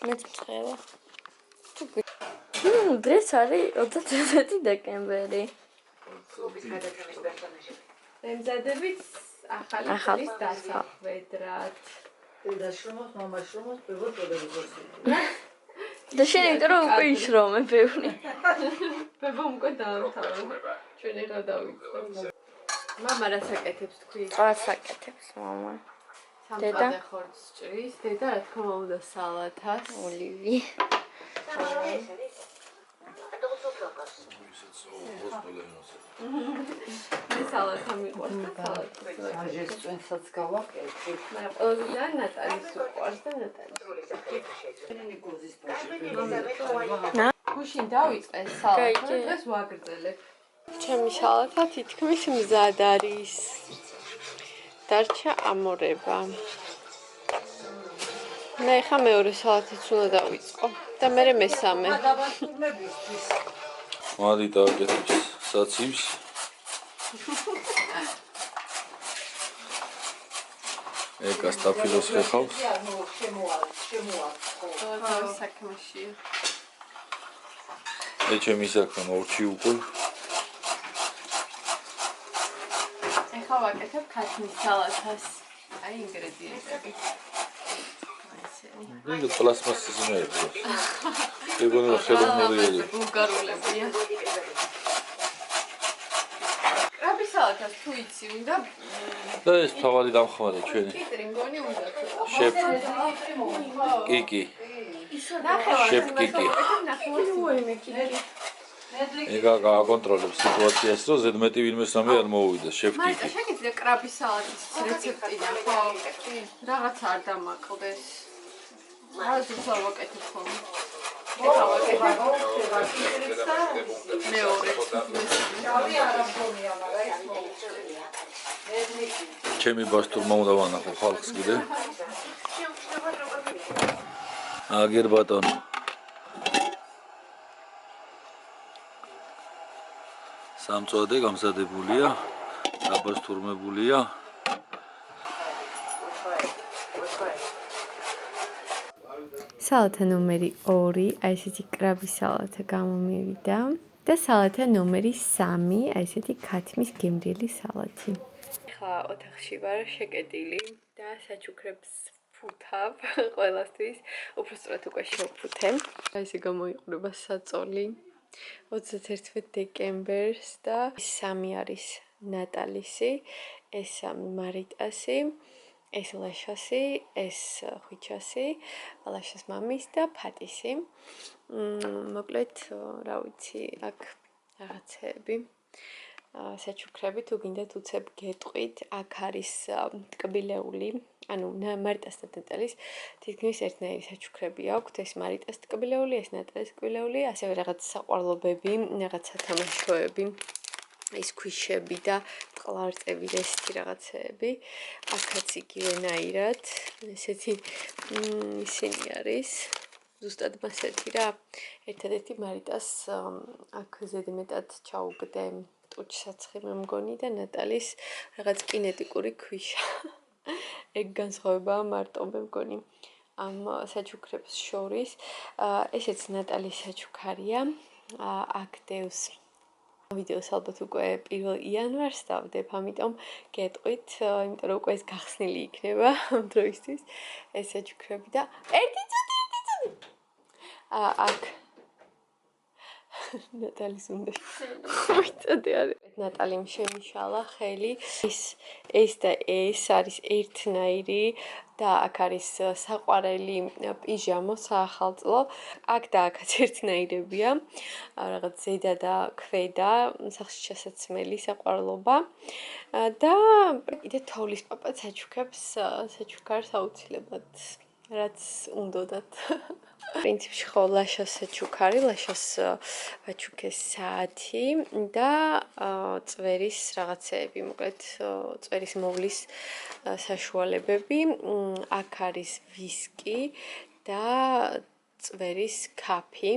მეც მწყება. დღეს არის 31 დეკემბერი. ემზადებით ახალი წლის დასახვედრად. დაშრომოთ, მამაშრომოთ, ბებოთ გადაგიგორს. და შენ იმიტომ რომ უკვე იშრომე ბევრი. ბებო უკვე დაამთავრა. ჩვენ ახლა დავიწყებთ. მამა რას აკეთებს თქვი? ყველას აკეთებს მამა. დედა ხორცს ჭრის, დედა რა თქმა უნდა სალათას, ოლივი. სალათა მიყვარს და სალათას. აჟეს წვენსაც გავაკეთე. მაგრამ ყველაზე ნატალის უყვარს და ნატალის. გუშინ დავიწყე სალათა, დღეს ვაგრძელებ. ჩემი სალათა თითქმის მზად არის. დარჩა ამორება. მე ხა მეორე სალათიც უნდა დავიწყო და მე მესამე. მარი დააკეთე საცივს. ეკას ტაფილოს ხეხავს. თავის საქმეში. ჩემი საქმე მოვჩი უკვე. ეხლა ვაკეთებ ქათმის სალათას. აი ინგრედიენტები. ნუ პლასმასის ინერგია. ეგონი ხელოვნურია. ბულგარულებია. კრაბის სალათას თუ იცი უნდა და ეს თავარი დამხმარე ჩვენი. კიტრინგონი უნდა. შეფ კიკი. შეფ კიკი. ეგა გააკონტროლებს სიტუაციას, რომ ზედმეტი ვინმე სამი არ მოუვიდეს შეფ კიკი. მაგრამ შეგიძლია კრაბის სალათის რეცეპტი ნახო? რაღაცა არ დამაკლდეს. რაღაც ისე ვაკეთებ ხოლმე. ეხლა ვაკეთებ. მეორე. ჩემი ბასტურმა უნდა ვანახო ხალხს კიდე. აგერ ბატონო. სამწოდე გამზადებულია, აბასტურმებულია. სალათა ნომერი 2, აი ესეთი კრაბის სალათა გამომივიდა და სალათა ნომერი 3, აი ესეთი ქათმის გემრიელი სალათი. ახლა ოთახში ვარ შეკეტილი და საჩუქრებს ფუთავ ყველასთვის, უბრალოდ უკვე შევფუთე. აი ესე გამოიყურება საწოლი 31 დეკემბერს და 3 არის ნატალისი, ეს 3 მარიტასი. ეს ლაშასი, ეს ხვიჩასი, ლაშას მამის და ფატისი. მოკლედ, რა ვიცი, აქ რაღაცეები. საჩუქრები თუ გინდათ უცებ გეტყვით, აქ არის ტკბილეული, ანუ მარიტას და ნატალის თითქმის ერთნაირი საჩუქრები აქვთ, ეს მარიტას ტკბილეული, ეს ნატალის ტკბილეული, ასევე რაღაც საყვარლობები, რაღაც სათამაშოები. ის ქვიშები და ტყლარწები და ესეთი რაღაცეები. აქაც იგივენაირად, ესეთი ისინი არის. ზუსტად მასეთი რა. ერთადერთი მარიტას აქ ზედმეტად ჩაუგდე ტუჩსაცხი მე მგონი და ნატალის რაღაც კინეტიკური ქვიშა. ეგ განსხვავებაა მარტო მე მგონი ამ საჩუქრებს შორის. ესეც ნატალის საჩუქარია. აქ დევს ვიდეოს ალბათ უკვე 1 იანვარს დავდებ, ამიტომ გეტყვით, იმიტომ რომ უკვე ეს გახსნილი იქნება ამ დროისთვის ეს საჩუქრები და ერთი წუთი. აქ ნატალის უნდა ვიცოდი არის. ნატალიმ შემიშალა ხელი. ეს და ეს არის ერთნაირი და აქ არის საყვარელი პიჟამო საახალწლო. აქ და აქაც ერთნაირებია. რაღაც ზედა და ქვედა სახში ჩასაცმელი საყვარლობა. და კიდე თოვლის პაპა საჩუქარს აუცილებლად რაც უნდათ. პრინციპში ხო ლაშას საჩუქარი, ლაშას ვაჩუქეს საათი და წვერის რაღაცეები, მოკლედ წვერის მოვლის საშუალებები. აქ არის ვისკი და წვერის კაფი.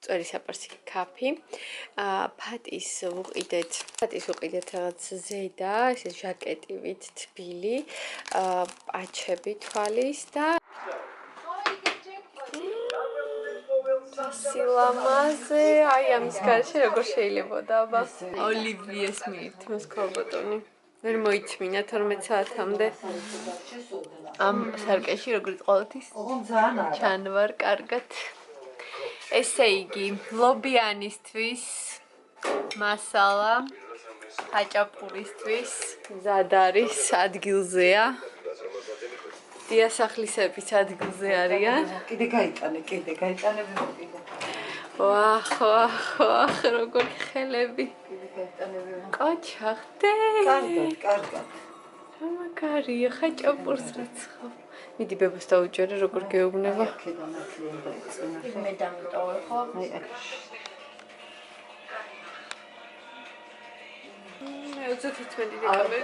წვერის აპარსი კაფი. ფატის ვუყიდეთ რაღაც ზედა, ესე ჟაკეტივით თბილი, პაჩები თვალის და სილამაზე, აი ამის გარშე როგორ შეიძლებოდა, აბა. ოლივიეს მიირთმევს ქალბატონი. ვერ მოიწმინა 12 საათამდე. ამ სარკეში როგორც ყოველთვის ჩანვარ კარგად. ესე იგი, ლობიანისთვის მასალა ხაჭაპურისთვის მზად არის, ადგილზეა. დიასახლისების ადგილზე არიან. კიდე გაიტანე, კიდე ვიმოკიდე. ვახ, როგორი ხელები. კიდე გაიტანე. კოჩახდე. კარგად. მაგარია, ხაჭაპურს რაცხავ. მიდი ბებოს დაუჯერე, როგორ გეუბნება. აქედან უნდა იწინა. მე დამტოვე ხო? აი აქ. მე 31 დეკემბერი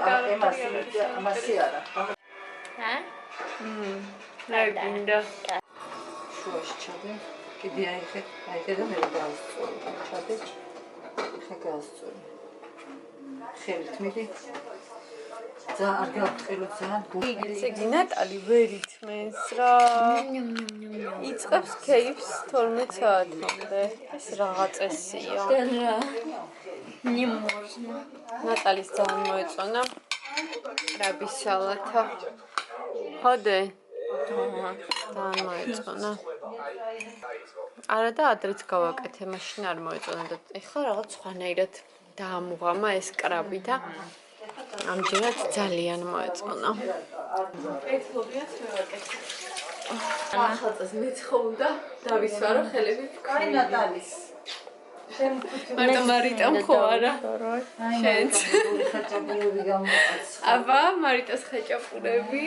ამასი არა. ჰა? რა გინდა? შუაში ჩადე. კიდე აიხე და მე გავსწორი. ჩადე. ხა გავსწორი. ხელით მიდი. ძალიან გავყელო ძალიან. ესე იგი ნატალი ვერ ითმენს რა. იწყებს кейფს 12 საათამდე. ეს რაღა წესია. Не можно. ნატალის ძალიან მოეწონა. კრაბის სალათა. ხოდე. ძალიან მოეწონა. არა და ადრეც გავაკეთე, მაშინ არ მოეწონა და ეხლა რაღაც სხვანაირად დაამუღამა ეს კრაბი და ამჯერად ძალიან მოეწონა. ეს ლობიას მევაკეთე. ახალწელს მეცხოვდა დავისვარო ხელები. კაი ნატალის. მარტო მარიტამ ხო არა? შენც. ხაჭაპურები გამოაცხადა. აბა მარიტას ხაჭაპურები.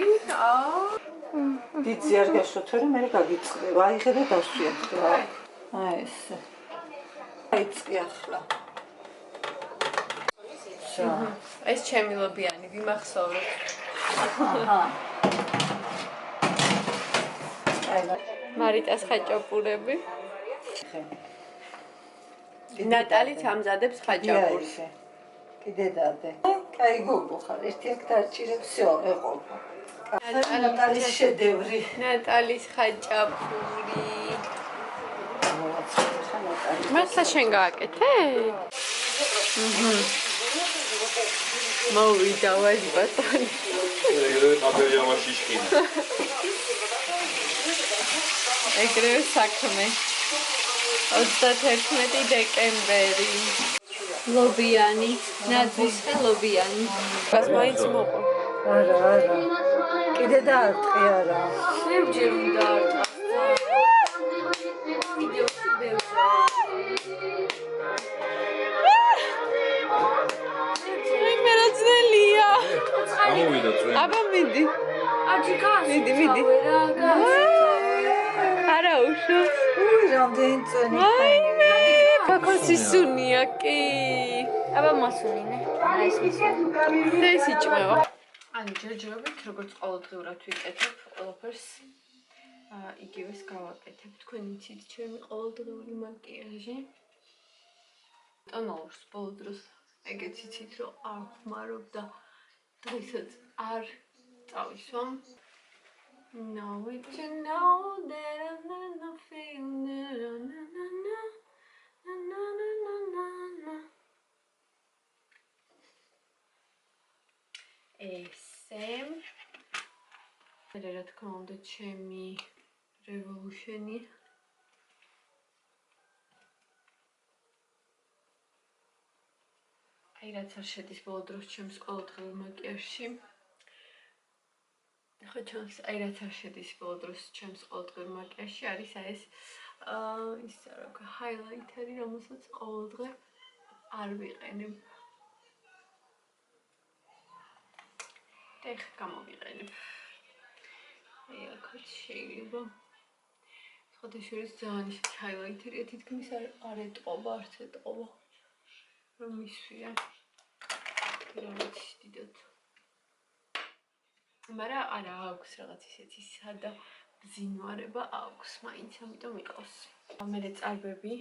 დიცი არ გაშო თორე მე გაგიწყდება. აიღე და დავშვიათ რა. აი ესე. აიწყი ახლა. ეს ჩემი ლობიანი ვიმახსოვრე. მარიტას ხაჭაპურები. ნატალიც ამზადებს ხაჭაპურს. კიდე დადე. კაი გოგო ხარ, ერთი აქ დარჭირებ, всё, ეყობა. ნატალის შედევრი. ნატალის ხაჭაპური. მართლა შენ გააკეთე? მოვიდა ვაჟი ბატონი. ეგრევე ყაფელია მაშიშკინა. ეგრევე საქმე. 31 დეკემბერი. ლობიანი, ნაძვის ლობიანი. გას მაინც მოყო. არა. კიდე დაარტყი არა. შევჯერ უნდა არტყა. ვიდეოში ბევრია. მერაძნელია. გამოვიდა წვენი. აბა მიდი. აჯიკას. მიდი. არა უშო. რამდენი წვენი. აიმე. კაკოსი სუნია კი. აბა მოსულინე. აი ეს და ეს იჭმევა. ანუ ჯერჯერობით როგორც ყოველდღიურად ვიკეთებ ყველაფერს იგივეს გავაკეთებ. თქვენი იცით ჩემი ყოველდღიური მაკიაჟი. ტონალურს ბოლო დროს ეგეც იცით რომ არ ხმარობ და დღესაც არ წავისვამ. Now it's to know that I'm not feeling ესე რა თქმა უნდა ჩემი revolution-ი აი რაც არ შედის ბოლო დროს ჩემს ყოველდღიურ მაკიაჟში ხო ჩანს აი რაც არ შედის ბოლო დროს ჩემს ყოველდღიურ მაკიაჟში არის აი ეს ისა როგორ ჰაილაიტერი რომელსაც ყოველდღე არ ვიყენებ ეხ გამოვიყენებ. აი აქაც შეიძლება. ხოდაშორის ძალიან ისეთი ჰაილაიტერია თითქმის არ ეტყობა, არც ეტყობა. რომ მისვია. რაღაც დიდად. მაგრამ არა აქვს რაღაც ისეთი სადა ბზინვარება აქვს, მაინც ამიტომ იყოს. მე წარბები.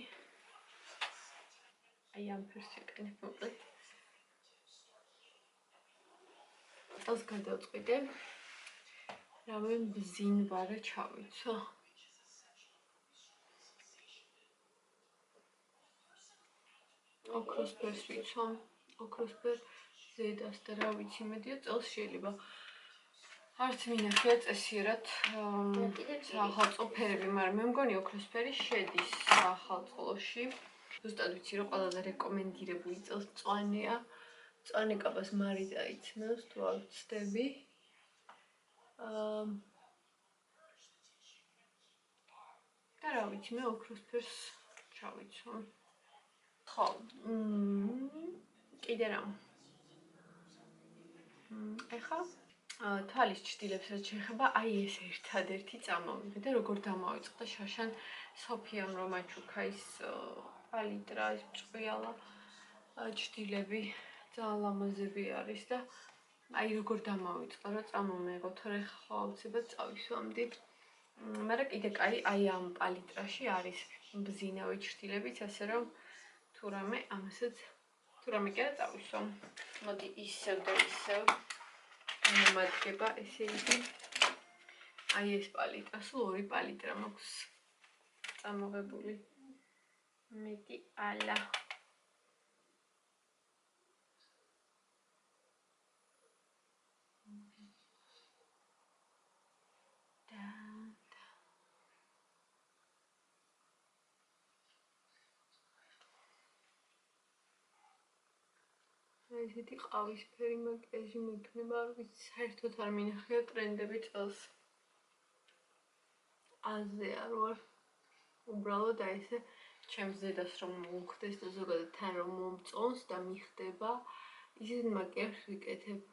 აი ამ ფერს ვიყენებ მოკლედ. წელს გადავწყვიტე რამე ბზინვარა ჩავიცო. ოქროსფერს ვიცვამ. ოქროსფერ ზედას და რა ვიცი, მედია წელს შეიძლება. არც მინახია წესიერად საახალწლო ფერები, მაგრამ მე მგონი ოქროსფერი შედის საახალწლოში. ზუსტად ვიცი, რომ ყველაზე რეკომენდირებული წელს მწვანეა. მწვანე კაბას მარი დაიცნობს, თუ არ ვცდები. და რა ვიცი, მე ოქროსფერს ჩავიცვამ. ხო, კიდე რა. ეხლა თვალის ჭრილებს რაც შეეხება, აი ეს ერთადერთი წამოვიღე და როგორ დამავიწყდა შაშან სოფიამ რომ აჩუქა ის პალიტრა, ის ჭრიალა ჭრილები ძალიან ლამაზები არის და აი როგორ დამავიწყდა რა წამომეღო, თორე ხო აუცილებლად წავისვამდი. მაგრამ კიდე კაი, აი ამ პალიტრაში არის მბზინავი ჭრილებიც, ასე რომ თუ რამე ამასაც თუ რამე კი არა წავისვამ. მოდი ისევ და ისევ მომადგება, ესე იგი აი ეს პალიტრა, სულ ორი პალიტრა მაქვს წამოღებული. მეტი ალა. ესეთი ყავისფერი მაკიაჟი მექნება, არ ვიცი, საერთოდ არ მინახია ტრენდები წელს. აზე არ ვარ. უბრალოდ აი ესე ჩემს ზედას რომ მომხდეს და ზოგადად თან რომ მომწონს და მიხდება, ისეთ მაკიაჟს ვიკეთებ.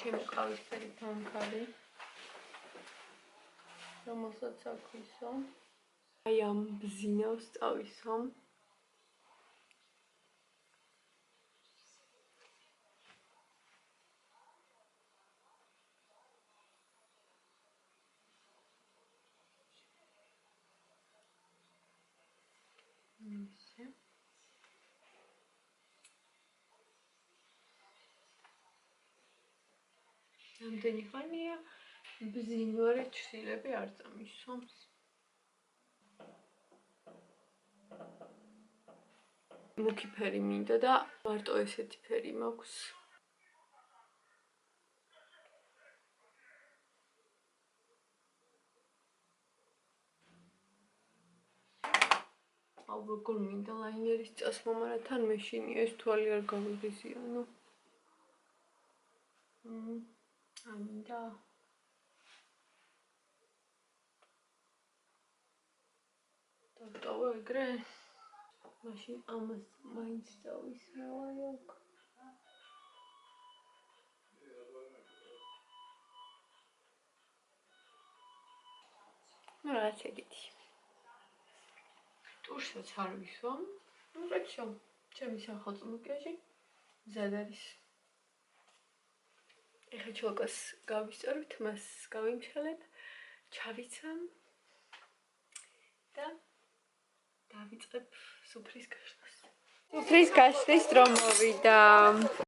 ჩემი ყავისფერი ფანქარი, რომელსაც აქ ვისვამ. აი ამ ბზინავს წავისვამ. ისე. რამდენი ხანია ბზინვარე ჭრილები არ წამისვამს. მუქი ფერი მინდა და მარტო ესეთი ფერი მაქვს. აუ როგორ მინდა ლაინერის წასვლა, მაგრამ თან მეშინია ეს თვალი არ გავიღიზიანო. ამინდა. დავტოვე ეგრე. მაშინ ამას მაინც დავისმევ აქ. ну რაც ეგეთი. ტურსაც არ ვისვამ. ну რა თქმა უნდა, ჩემი სახალწლო მაკიაჟი მზად არის. ეხლა ჩოლკას გავისწორებთ, მას გავიმშალებ, ჩავიცამ და დავიწყებ სუფრის გაშლას. სუფრის გაშლის დრო მოვიდა.